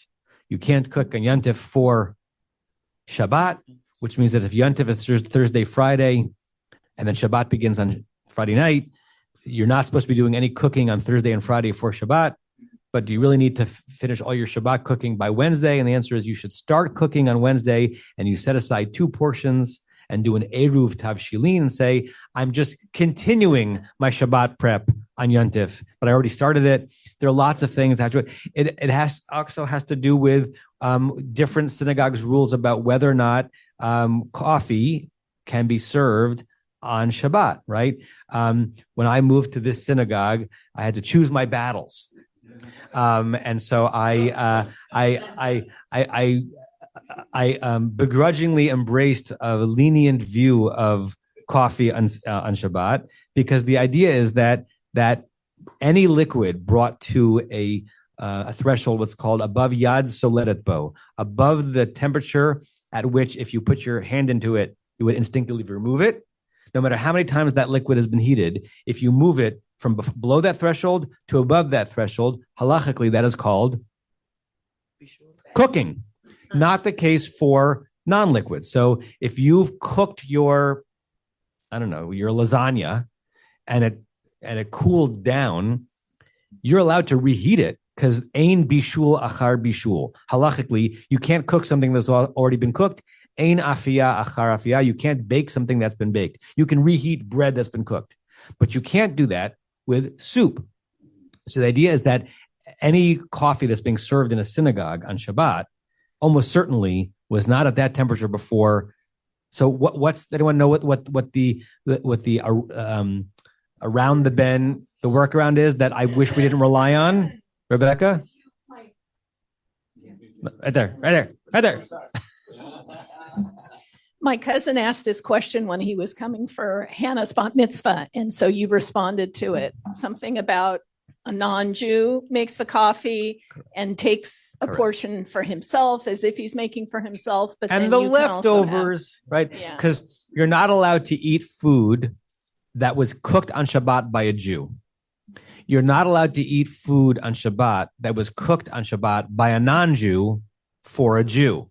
You can't cook on Yontif for Shabbat, which means that if Yontif is Thursday, Friday, and then Shabbat begins on Friday night, you're not supposed to be doing any cooking on Thursday and Friday for Shabbat. But do you really need to finish all your Shabbat cooking by Wednesday? And the answer is you should start cooking on Wednesday, and you set aside 2 portions and do an Eruv Tavshilin and say, I'm just continuing my Shabbat prep on Yontif, but I already started it. There are lots of things that it also has to do with different synagogues' rules about whether or not coffee can be served on Shabbat, right? When I moved to this synagogue, I had to choose my battles. And so I begrudgingly embraced a lenient view of coffee on Shabbat, because the idea is that any liquid brought to a threshold, what's called above yad soleret bo, above the temperature at which if you put your hand into it, you would instinctively remove it. No matter how many times that liquid has been heated, if you move it from below that threshold to above that threshold, halachically, that is called cooking. Not the case for non-liquid. So if you've cooked your lasagna and it cooled down, you're allowed to reheat it because ein bishul achar bishul. Halachically, you can't cook something that's already been cooked. Ein afiyah achar afiyah. You can't bake something that's been baked. You can reheat bread that's been cooked, but you can't do that with soup. So the idea is that any coffee that's being served in a synagogue on Shabbat almost certainly was not at that temperature before. So what's anyone know what the around the bend, the workaround is that I wish we didn't rely on? Rebecca? Right there. My cousin asked this question when he was coming for Hannah's bat mitzvah, and so you responded to it. Something about a non-Jew makes the coffee and takes a portion for himself as if he's making for himself. But and then the you can also leftovers, right? Yeah. Because you're not allowed to eat food that was cooked on Shabbat by a Jew. You're not allowed to eat food on Shabbat that was cooked on Shabbat by a non-Jew for a Jew.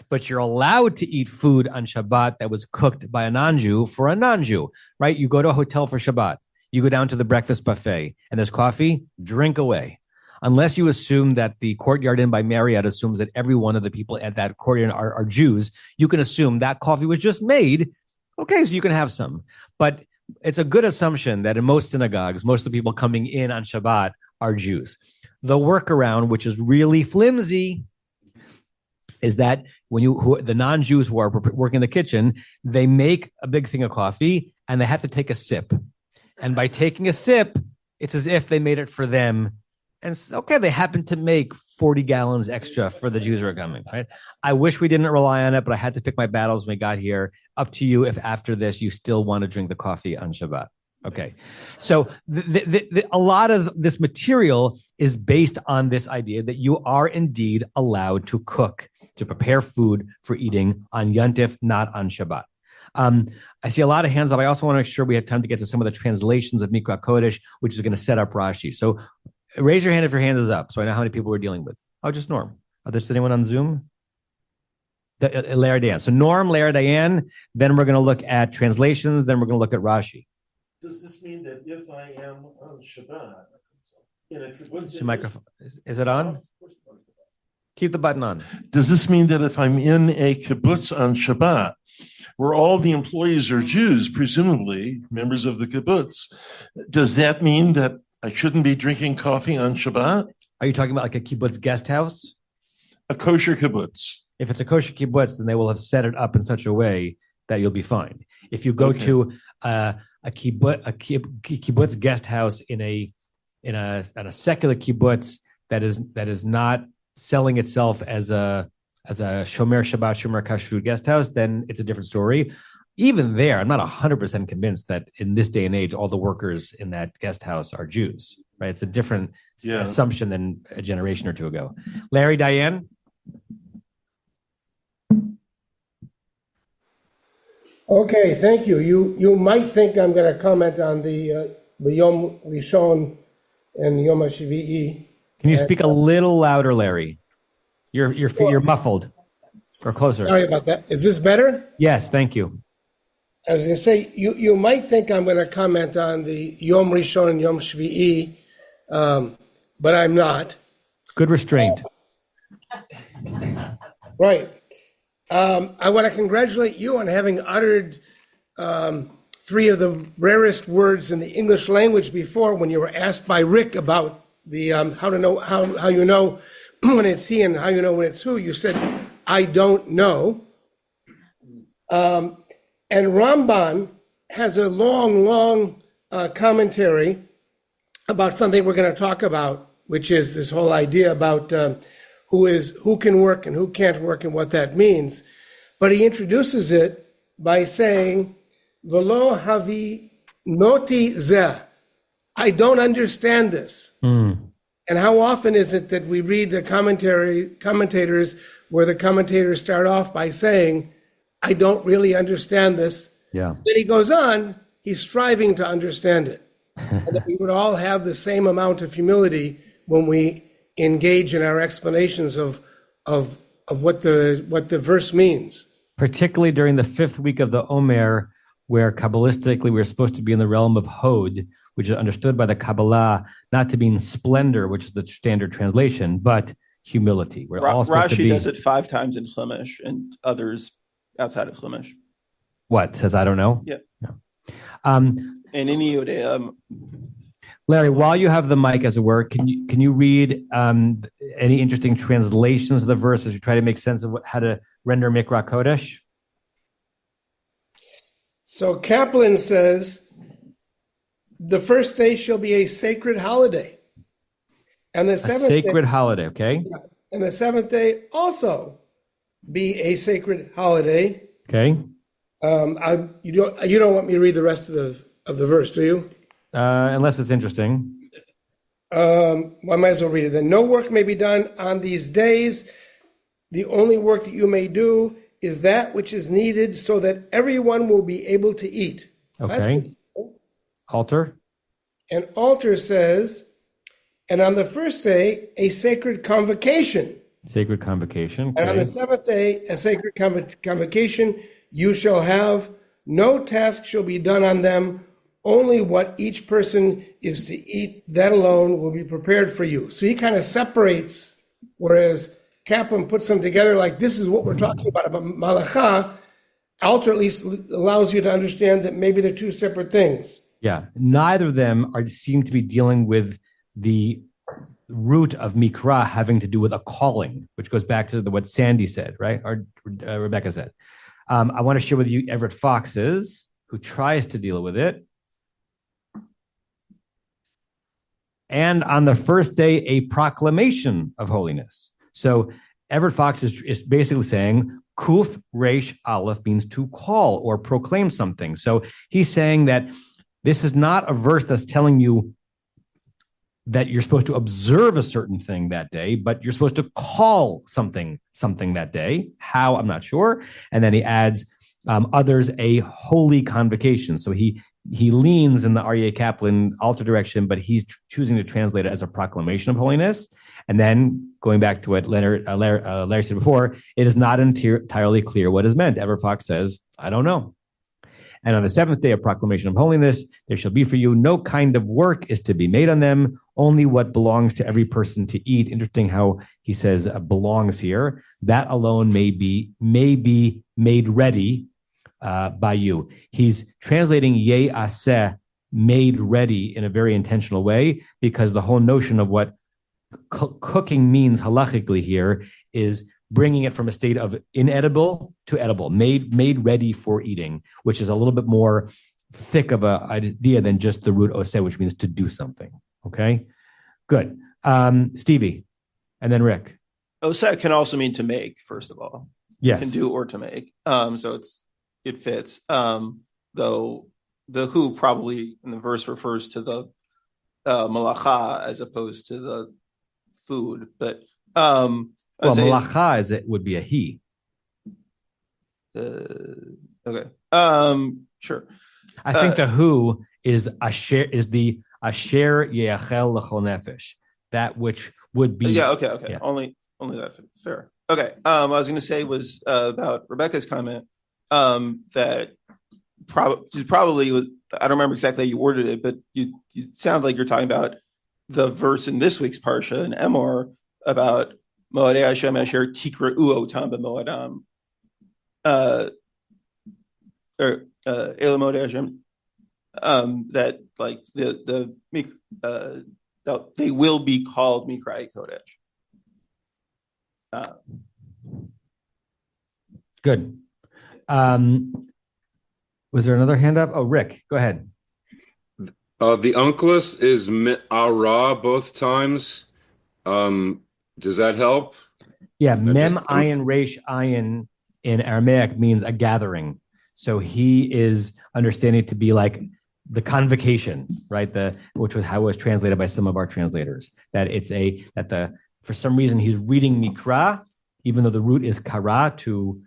But you're allowed to eat food on Shabbat that was cooked by a non-Jew for a non-Jew, right? You go to a hotel for Shabbat. You go down to the breakfast buffet and there's coffee, drink away. Unless you assume that the Courtyard Inn by Marriott assumes that every one of the people at that Courtyard Inn are Jews, you can assume that coffee was just made. Okay, so you can have some. But it's a good assumption that in most synagogues, most of the people coming in on Shabbat are Jews. The workaround, which is really flimsy, is that when the non-Jews who are working in the kitchen, they make a big thing of coffee and they have to take a sip. And by taking a sip, it's as if they made it for them. And okay, they happen to make 40 gallons extra for the Jews who are coming, right? I wish we didn't rely on it, but I had to pick my battles when we got here. Up to you if after this you still want to drink the coffee on Shabbat. Okay. So a lot of this material is based on this idea that you are indeed allowed to cook, to prepare food for eating on Yontif, not on Shabbat. I see a lot of hands up. I also want to make sure we have time to get to some of the translations of Mikra Kodesh, which is going to set up Rashi. So raise your hand if your hand is up, so I know how many people we're dealing with. Oh, just Norm. Are there anyone on Zoom? Lara Diane. So Norm, Lara Diane. Then we're going to look at translations. Then we're going to look at Rashi. Does this mean that if I am on Shabbat in a kibbutz? Microphone. Is it on? Keep the button on. Does this mean that if I'm in a kibbutz on Shabbat, where all the employees are Jews, presumably members of the kibbutz, does that mean that I shouldn't be drinking coffee on Shabbat? Are you talking about like a kibbutz guest house? A kosher kibbutz. If it's a kosher kibbutz, then they will have set it up in such a way that you'll be fine. If you go to a kibbutz guest house in a secular kibbutz that is not selling itself as a Shomer Shabbat, Shomer Kashrut guest house, then it's a different story. Even there, I'm not 100% convinced that in this day and age, all the workers in that guest house are Jews, right? It's a different assumption than a generation or two ago. Larry, Diane? Okay, thank you. You might think I'm going to comment on the Yom Rishon and Yom HaShivi'i. Can you speak a little louder, Larry? You're muffled or closer. Sorry about that. Is this better? Yes, thank you. I was going to say, you might think I'm going to comment on the Yom Rishon and Yom Shvi'i, but I'm not. Good restraint. Right. I want to congratulate you on having uttered three of the rarest words in the English language before when you were asked by Rick about the how you know when it's he and how you know when it's who. You said, I don't know. And Ramban has a long commentary about something we're going to talk about, which is this whole idea about who can work and who can't work and what that means. But he introduces it by saying, V'lo havi noti zeh. I don't understand this. And how often is it that we read the commentators where the commentators start off by saying, I don't really understand this. Yeah. Then he goes on, he's striving to understand it. And that we would all have the same amount of humility when we engage in our explanations of what the verse means. Particularly during the 5th week of the Omer, where Kabbalistically we're supposed to be in the realm of Hod, which is understood by the Kabbalah not to mean splendor, which is the standard translation, but humility. We're all supposed to Rashi be. does it 5 times in Chumash and others outside of Chumash. What says I don't know? Yeah. No. And in Yehuda, Larry, while you have the mic, as it were, can you read any interesting translations of the verse as you try to make sense of how to render Mikra Kodesh? So Kaplan says, the first day shall be a sacred holiday. And the seventh sacred day, holiday, okay? Yeah, and the 7th day also be a sacred holiday. Okay. You don't want me to read the rest of the verse, do you? Unless it's interesting. I might as well read it then. No work may be done on these days. The only work that you may do is that which is needed so that everyone will be able to eat. Okay. Altar. And altar says, and on the first day, a sacred convocation. Sacred convocation. Okay. And on the 7th day, a sacred convocation you shall have. No task shall be done on them. Only what each person is to eat, that alone will be prepared for you. So he kind of separates, whereas Kaplan puts them together like this is what we're talking about Malacha. Altar at least allows you to understand that maybe they're 2 separate things. Yeah. Neither of them seem to be dealing with the root of Mikra having to do with a calling, which goes back to what Sandy said, right? Or Rebecca said. I want to share with you Everett Fox's, who tries to deal with it. And on the first day, a proclamation of holiness. So Everett Fox is basically saying Kuf Resh Aleph means to call or proclaim something. So he's saying that this is not a verse that's telling you that you're supposed to observe a certain thing that day, but you're supposed to call something that day. How? I'm not sure. And then he adds others a holy convocation. So he leans in the R.E.A. Kaplan altar direction, but he's choosing to translate it as a proclamation of holiness. And then going back to what Larry said before, it is not entirely clear what is meant. Everett Fox says, I don't know. And on the 7th day of proclamation of holiness, there shall be for you no kind of work is to be made on them, only what belongs to every person to eat. Interesting how he says belongs here. That alone may be made ready by you. He's translating ye aseh, made ready, in a very intentional way, because the whole notion of what cooking means halachically here is bringing it from a state of inedible to edible, made ready for eating, which is a little bit more thick of an idea than just the root oseh, which means to do something. Okay, good. Stevie, and then Rick. oseh can also mean to make, first of all. Yes. Can do or to make. So it fits. Though the who probably in the verse refers to the malacha as opposed to the food, but malacha would be a he. Okay. Sure. I think the who is the asher yeachel l'chol nefesh, that which would be. Yeah. Okay. Yeah. Only that. Fair. Okay. What I was going to say was about Rebecca's comment that probably was, I don't remember exactly how you worded it, but you sound like you're talking about the verse in this week's parsha in Emor about Moadei Hashem Asher Tikra'u Otam B'Moadam, or Ela Moadei Hashem, that like they will be called Mikra Kodesh. Good. Was there another hand up? Oh, Rick, go ahead. The unclus is ara both times. Does that help? Yeah, mem ayin resh ayin in Aramaic means a gathering. So he is understanding to be like the convocation, right? Which was how it was translated by some of our translators. That for some reason he's reading Mikra, even though the root is kara to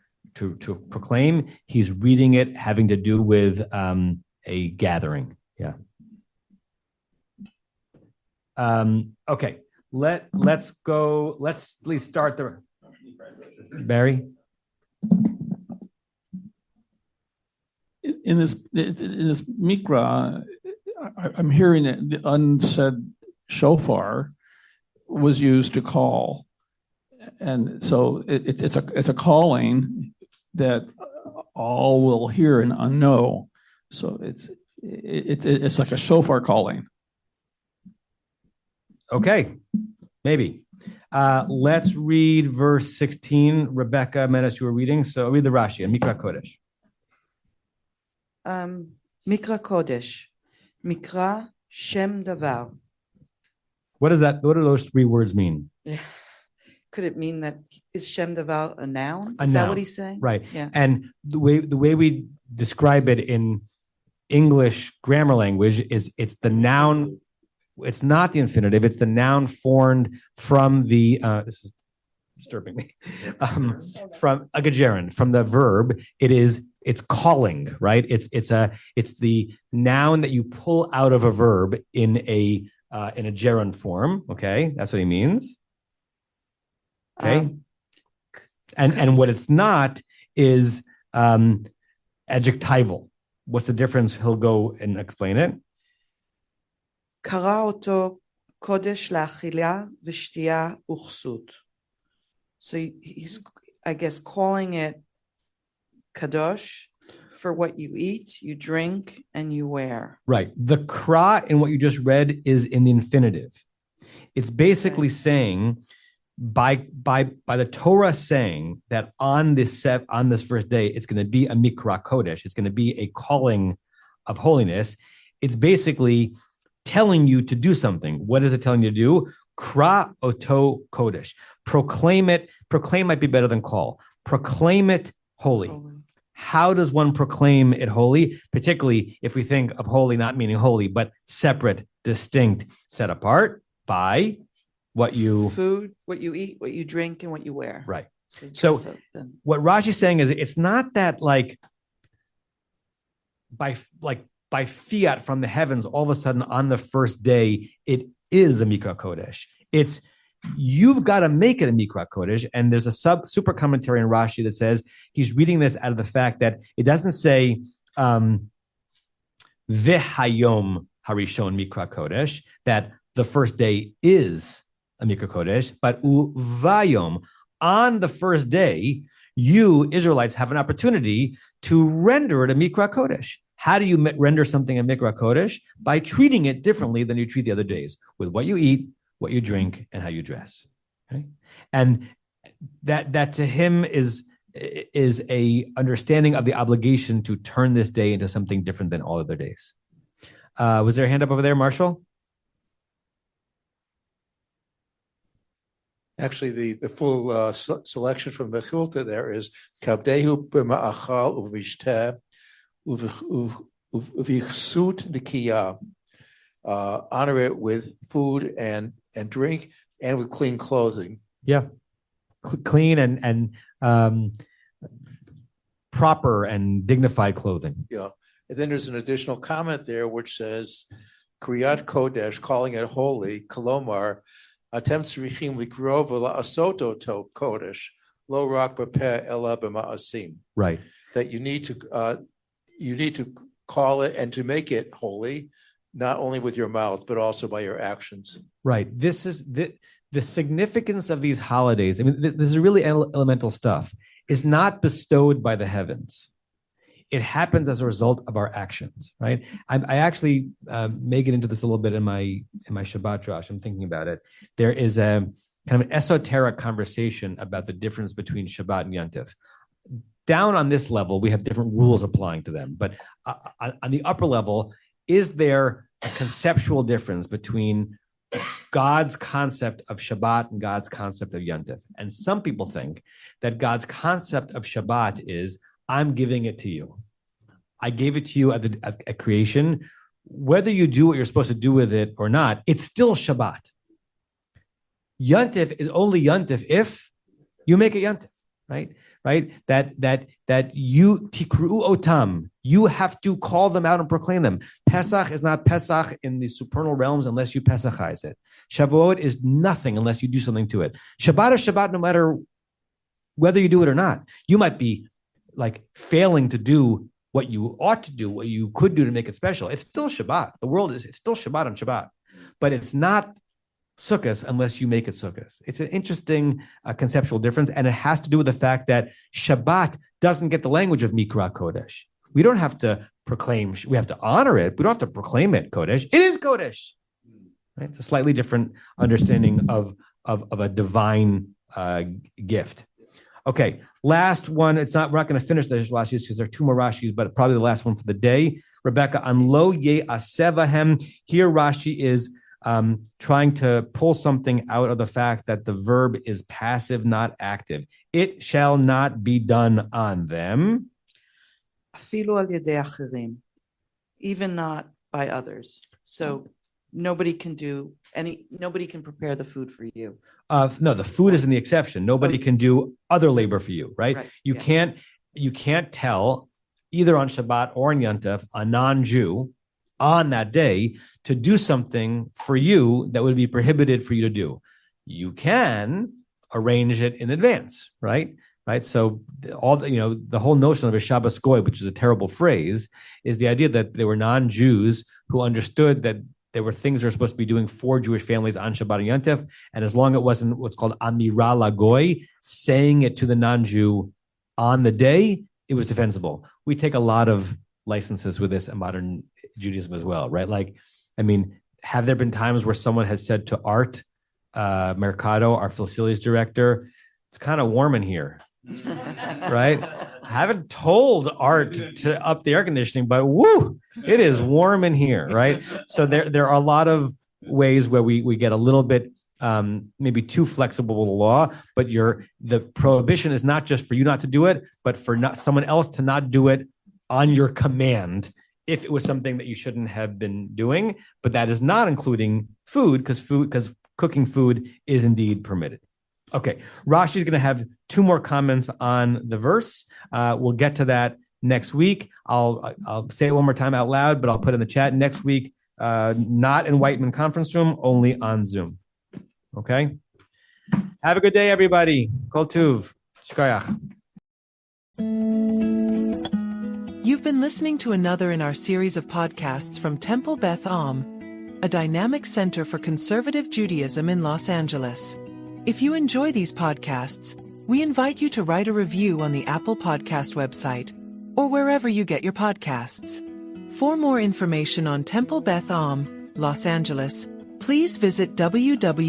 proclaim. He's reading it having to do with a gathering. Yeah. Okay. Let's go. Let's at least start the. Barry? In this mikra, I'm hearing that the unsaid shofar was used to call, and so it's a calling that all will hear and know. So it's like a shofar calling. Okay, maybe. Let's read verse 16. Rebecca Menace, you were reading, so read the Rashi, Mikra Kodesh. Mikra Kodesh, Mikra Shem Davar. What is that? What do those three words mean? Yeah. Could it mean that is Shem Davar a noun? A Is that noun, what he's saying? Right. Yeah. And the way we describe it in English grammar language is it's the noun. It's not the infinitive. It's the noun formed from the. This is disturbing me. From a gerund, from the verb. It's calling, right? It's the noun that you pull out of a verb in a gerund form. Okay, that's what he means. Okay, and what it's not is adjectival. What's the difference? He'll go and explain it. Kara oto kodesh la'achila v'shtiya uchsut. So he's, I guess, calling it kadosh for what you eat, you drink, and you wear. Right. The kra in what you just read is in the infinitive. It's basically saying by the Torah saying that on this first day, it's going to be a mikra kodesh. It's going to be a calling of holiness. It's basically telling you to do something. What is it telling you to do? Kra oto kodesh. Proclaim it. Proclaim might be better than call. Proclaim it holy. How does one proclaim it holy? Particularly if we think of holy not meaning holy, but separate, distinct, set apart by what you... Food, what you eat, what you drink, and what you wear. Right. So what Rashi's saying is it's not that by fiat from the heavens, all of a sudden on the first day, it is a Mikra Kodesh. It's you've got to make it a Mikra Kodesh. And there's a super commentary in Rashi that says he's reading this out of the fact that it doesn't say V'hayom Harishon Mikra Kodesh, that the first day is a Mikra Kodesh, but Uvayom, on the first day, you Israelites have an opportunity to render it a Mikra Kodesh. How do you render something a Mikra Kodesh? By treating it differently than you treat the other days, with what you eat, what you drink, and how you dress. Okay? And that to him is a understanding of the obligation to turn this day into something different than all other days. Was there a hand up over there, Marshall? Actually, the full selection from Mechilta there is Kabdehu b'ma'achal uv'mishteh uv'yichsut nikiyah. Honor it with food and drink and with clean clothing. Yeah, clean and proper and dignified clothing. Yeah, and then there's an additional comment there which says Kriyat Kodesh, calling it holy, Kolomar. Atem tzrichim likrov v'la'asoto to kodesh lo rak b'peh ela b'ma'asim. Right. That you need to call it and to make it holy, not only with your mouth but also by your actions. Right. This is the significance of these holidays. I mean, this is really elemental stuff. Is not bestowed by the heavens. It happens as a result of our actions, right? I actually may get into this a little bit in my Shabbat Drash. I'm thinking about it. There is a kind of an esoteric conversation about the difference between Shabbat and Yontif. Down on this level, we have different rules applying to them. But on the upper level, is there a conceptual difference between God's concept of Shabbat and God's concept of Yontif? And some people think that God's concept of Shabbat is, I'm giving it to you. I gave it to you at creation. Whether you do what you're supposed to do with it or not, it's still Shabbat. Yontif is only Yontif if you make it Yontif, right? Right? That you tikru otam, you have to call them out and proclaim them. Pesach is not Pesach in the supernal realms unless you Pesachize it. Shavuot is nothing unless you do something to it. Shabbat is Shabbat no matter whether you do it or not. You might be like failing to do what you ought to do, what you could do to make it special. It's still Shabbat. It's still Shabbat on Shabbat, but it's not Sukkot unless you make it Sukkot. It's an interesting conceptual difference, and it has to do with the fact that Shabbat doesn't get the language of Mikra Kodesh. We don't have to proclaim, we have to honor it. We don't have to proclaim it Kodesh. It is Kodesh. Right? It's a slightly different understanding of a divine gift. Okay, last one. We're not going to finish the Rashis because there are two more Rashis, but probably the last one for the day. Rebecca, on lo ye asevahem. Here Rashi is trying to pull something out of the fact that the verb is passive, not active. It shall not be done on them. Afilu al yedei acherim, even not by others. So nobody can prepare the food for you. No, the food is in the exception. Nobody can do other labor for you, right? You can't tell either on Shabbat or on Yom a non-Jew on that day to do something for you that would be prohibited for you to do. You can arrange it in advance, right? So the whole notion of a Shabbos Goy, which is a terrible phrase, is the idea that there were non-Jews who understood that there were things they're supposed to be doing for Jewish families on Shabbat and Yom Tov, and as long as it wasn't what's called Amira Lagoy, saying it to the non-Jew on the day, it was defensible. We take a lot of licenses with this in modern Judaism as well, right? Have there been times where someone has said to Art Mercado, our facilities director, it's kind of warm in here, right? I haven't told Art to up the air conditioning, but woo, it is warm in here, right? So there are a lot of ways where we get a little bit maybe too flexible with the law, but the prohibition is not just for you not to do it, but for someone else to not do it on your command if it was something that you shouldn't have been doing. But that is not including food, because cooking food is indeed permitted. Okay, Rashi is going to have two more comments on the verse. We'll get to that next week. I'll say it one more time out loud, but I'll put it in the chat. Next week, not in Whiteman conference room, only on Zoom. Okay? Have a good day, everybody. Kol tuv. Shkoyach. You've been listening to another in our series of podcasts from Temple Beth Am, a dynamic center for conservative Judaism in Los Angeles. If you enjoy these podcasts, we invite you to write a review on the Apple Podcast website or wherever you get your podcasts. For more information on Temple Beth Am, Los Angeles, please visit www.tbala.org.